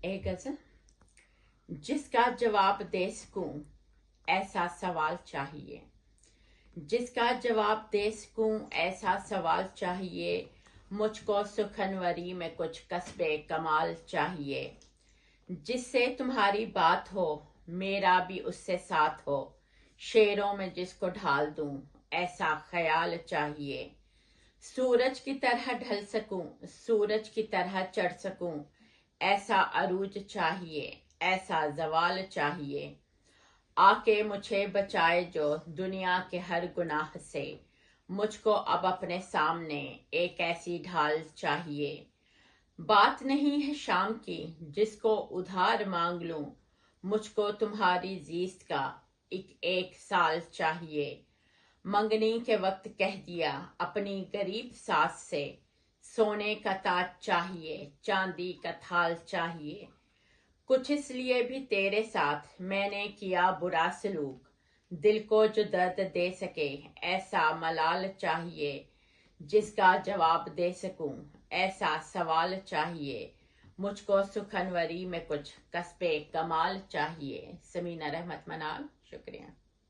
ایک غزل۔ جس کا جواب دے سکوں ایسا سوال چاہیے، جس کا جواب دے سکوں ایسا سوال چاہیے، مجھ کو سخنوری میں کچھ کسب کمال چاہیے، جس سے تمہاری بات ہو میرا بھی اس سے ساتھ ہو، شعروں میں جس کو ڈھال دوں ایسا خیال چاہیے، سورج کی طرح ڈھل سکوں سورج کی طرح چڑھ سکوں، ایسا عروج چاہیے ایسا زوال چاہیے، آ کے مجھے بچائے جو دنیا کے ہر گناہ سے، مجھ کو اب اپنے سامنے ایک ایسی ڈھال چاہیے، بات نہیں ہے شام کی جس کو ادھار مانگ لوں، مجھ کو تمہاری زیست کا ایک سال چاہیے، منگنی کے وقت کہہ دیا اپنی غریب ساس سے، سونے کا تاج چاہیے چاندی کا تھال چاہیے، کچھ اس لیے بھی تیرے ساتھ میں نے کیا برا سلوک، دل کو جو درد دے سکے ایسا ملال چاہیے، جس کا جواب دے سکوں ایسا سوال چاہیے، مجھ کو سخنوری میں کچھ کسب کمال چاہیے۔ سمینہ رحمت منال، شکریہ۔